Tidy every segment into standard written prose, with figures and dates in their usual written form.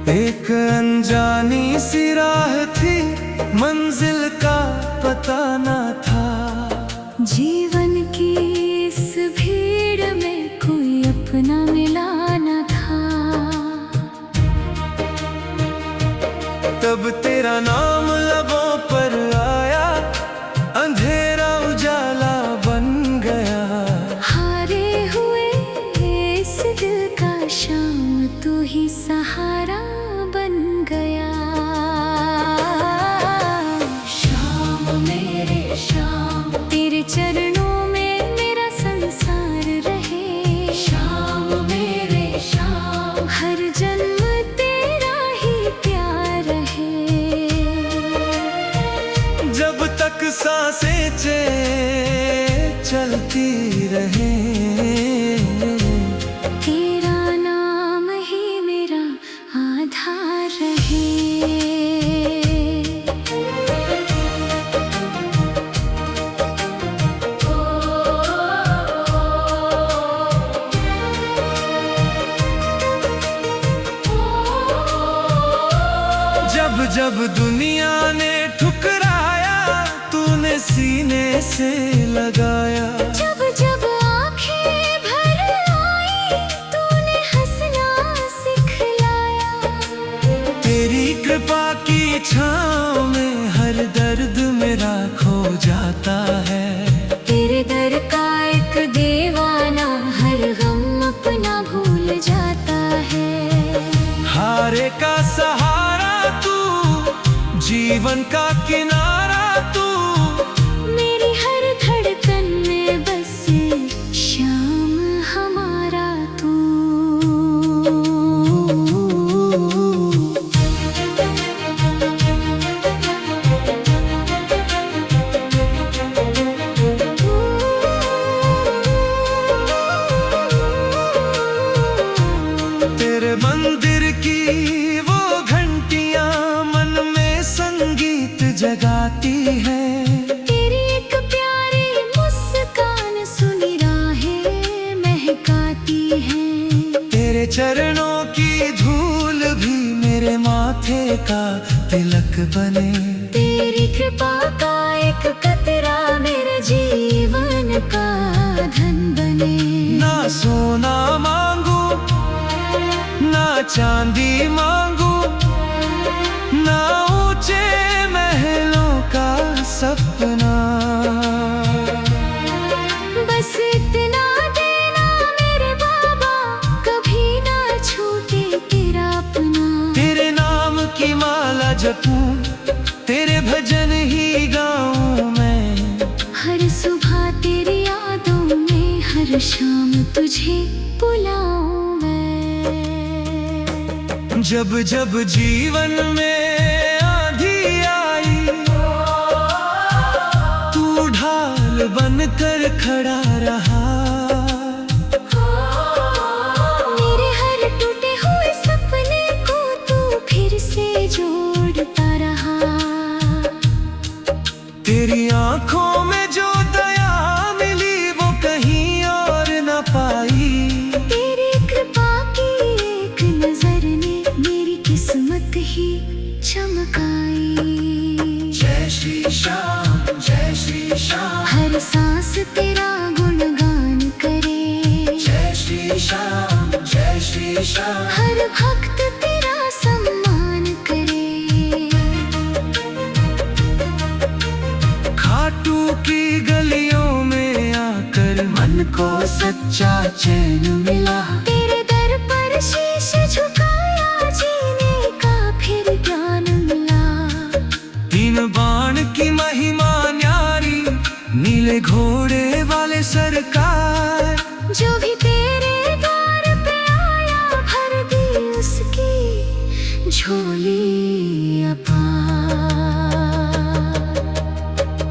एक अनजानी सी राह थी, मंजिल का पता न था। जीवन की इस भीड़ में कोई अपना मिला न था। तब तेरा नाम लबों पर आया, अंधेरा उजाला बन गया। हारे हुए इस दिल का शाम तू ही सहारा बन गया। शाम मेरे शाम, तेरे चरणों में मेरा संसार रहे। शाम मेरे शाम, हर जन्म तेरा ही प्यार रहे। जब तक सांसें चलती रहे, तेरा नाम ही मेरा आधार रहे। जब जब दुनिया ने ठुकराया, तूने सीने से लगाया। जब जब आँखें भर आई, तूने हंसना सिखलाया। तेरी कृपा की छाँव में हर दर्द मेरा खो जाता है। तेरे दर का एक दीवाना हर गम अपना भूल जाता है। हारे का सहारा तू, जीवन का किनारा तू, मेरी हर धड़कन में बसे शाम हमारा तू। तेरे मंदिर की वो घंटियां मन में संगीत जगाती है। तेरी एक प्यारी मुस्कान सुनी राहें महकाती है। तेरे चरणों की धूल भी मेरे माथे का तिलक बने। तेरी कृपा का एक कतरा मेरे जीवन का धन बने। ना सोना मांगू, ना चांदी मांगू, ना ऊंचे महलों का सपना। बस इतना देना मेरे बाबा, कभी ना छूटे तेरा अपना। तेरे नाम की माला जपूं, तेरे भजन ही गाऊं मैं। हर सुबह तेरी यादों में, हर शाम तुझे बुलाऊं मैं। जब जब जीवन में आंधी आई, तू ढाल बनकर खड़ा रहा। मेरे हर टूटे हुए सपने को तू फिर से जोड़ता रहा। तेरी आंखों में जो दया मिली, वो कहीं और न पाई। तेरी कृपा की एक नजर ने मेरी किस्मत ही चमकाई। जय श्री श्याम, जय श्री श्याम, हर सांस तेरा गुणगान करे। जय श्री श्याम, जय श्री श्याम, हर भक्त तेरा सम्मान करे। खाटू की गलियों में आकर मन को सच्चा चैन मिला। तेरे दर पर शीश झुकाया, जीने का फिर ज्ञान मिला। तीन बाण की महिमा न्यारी, नीले घोड़े वाले सरकार। जो भी तेरे द्वार पे आया, भर दी उसकी झोली अपार।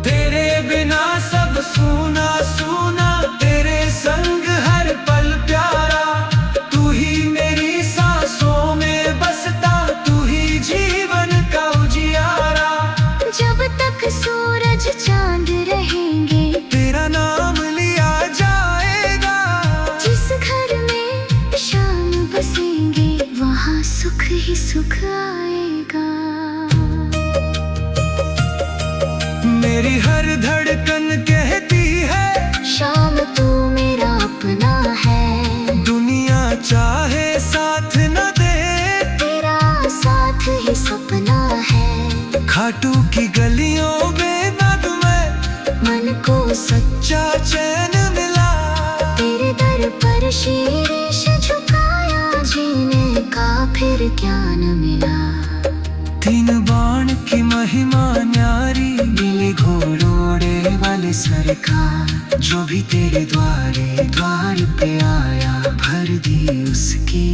तेरे बिना सब सूना सूना, तेरे संग हर पल प्यारा। तू ही मेरी सांसों में बसता, तू ही जीवन का उजियारा। जब तक सूरज चांद रहेंगे, तेरा नाम लिया जाएगा। जिस घर में शाम बसेंगे, वहाँ सुख ही सुख आएगा। मेरी हर धड़कन कहती है शाम तू मेरा अपना है। दुनिया चाहे साथ न दे, तेरा साथ ही सपना है। खाटू की गलियों में नद में मन को सच्चा चैन मिला। तेरे दर पर शीश झुकाया, जीने का फिर ज्ञान मिला। तीन बाण की महिमा न्यारी, मिले घोड़ोड़े वाले सरकार। जो भी तेरे द्वार पे आया, भर दी उसकी।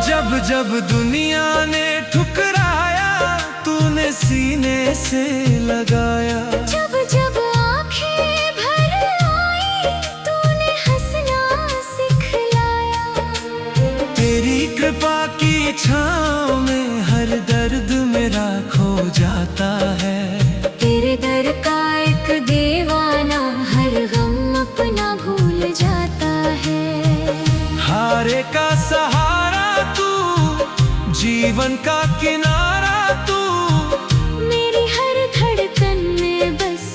जब जब दुनिया ने ठुकराया, तूने सीने से लगाया। जब जब आंखें भर आई, तूने हंसना सिखलाया। तेरी कृपा की छाँव में हर दर्द मेरा खो जाता है। तेरे दर का एक दीवाना हर गम अपना भूल जाता है। हारे का सहारा तू, जीवन का किनारा तू। मेरी हर धड़कन में बस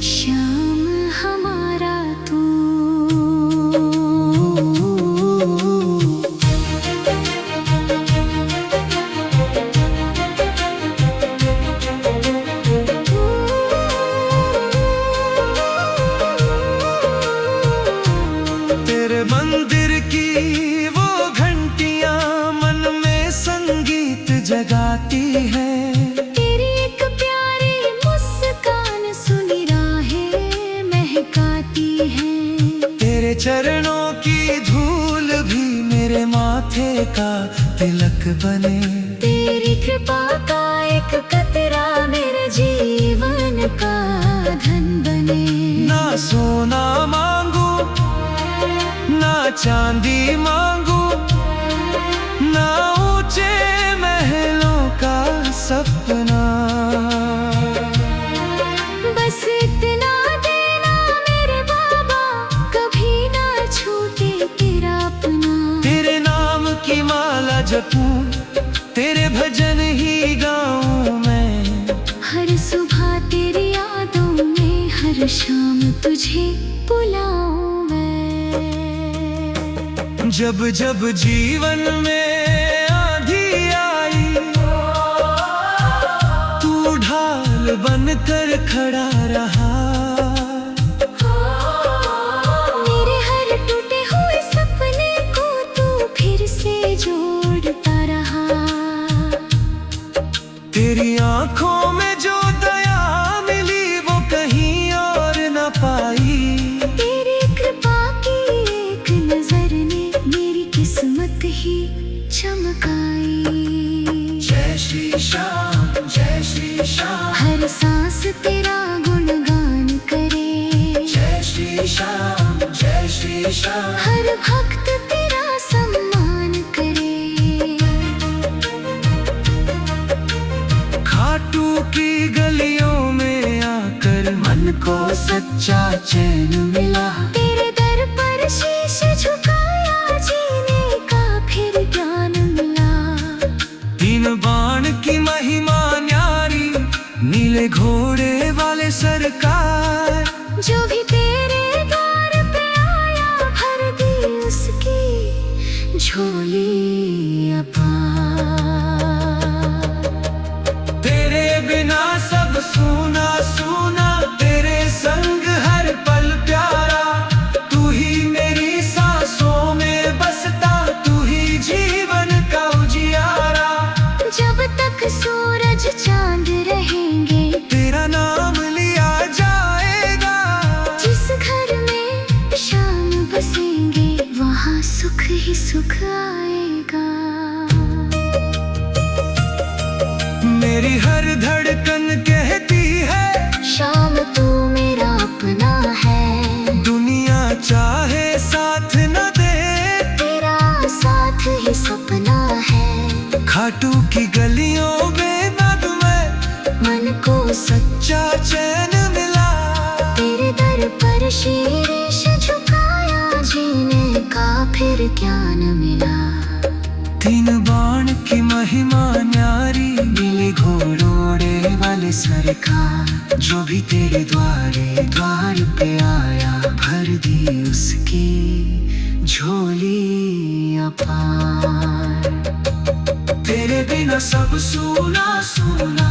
शाम हमारा तू। तेरे मंदिर की वो घंटियां मन में संगीत जगाती है। तेरी एक प्यारी मुस्कान सुनी राहें महकाती है। तेरे चरणों की धूल भी मेरे माथे का तिलक बने। तेरी कृपा का एक कतरा मेरे जीवन का धन बने। ना सोना मांगू, ना चांदी मांगू, ना ऊंचे महलों का सपना। बस इतना देना मेरे बाबा, कभी ना छूटे तेरा अपना। तेरे नाम की माला जपूं, तेरे भजन ही गाऊं मैं। हर सुबह तेरी यादों में, हर शाम तुझे बुलाऊं मैं। जब जब जीवन में आंधी आई, तू ढाल बनकर खड़ा रहा। मेरे हर टूटे हुए सपने को तू फिर से जोड़ता रहा। तेरी आंखों में जो दया मिली, वो कहीं और न पाई। तेरी कृपा की एक नजर ने मेरी किस्मत ही चमकाई। जय श्री श्याम, जय श्री श्याम। हर सांस तेरा गुणगान करे। जय श्री श्याम, जय श्री श्याम। हर भक्त तेरा सम्मान करे। खाटू की गलियों में आकर मन को सच्चा चैन मिला। तेरे दर पर शीश झुकाया, जीने का फिर ज्ञान मिला। तीन बाण की महिमा न्यारी, नीले घोड़े वाले सरकार। जो भी तेरे द्वार पे आया, भर दी उसकी झोली अपार। तेरे बिना सब सूना सूना, तेरे संग हर पल प्यारा। तू ही मेरी सांसों में बसता, तू ही जीवन का उजियारा। जब तक सूरज चांद रहेंगे, तेरा नाम लिया जाएगा। जिस घर में शाम बसेंगे, वहाँ सुख ही सुख आएगा। मेरी हर धड़कन कहती है शाम तू मेरा अपना है। दुनिया चाहे साथ न दे, तेरा साथ ही सपना है। खाटू की गलियों में नद में मन को सच्चा चैन मिला। तेरे दर पर शीश झुकाया, जीने का फिर ज्ञान मिला। तीन बाण की महिमा न्यारी, नीले घोड़ोड़े वाले सरकार। जो भी तेरे द्वार पे आया, भर दी उसकी झोली अपार। तेरे बिना सब सूना सूना,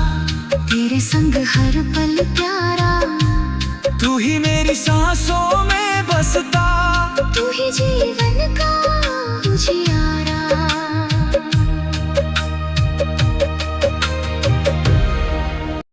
तेरे संग हर पल प्यारा। तू ही मेरी सांसों में बसता, तू ही जीवन का उजियारा।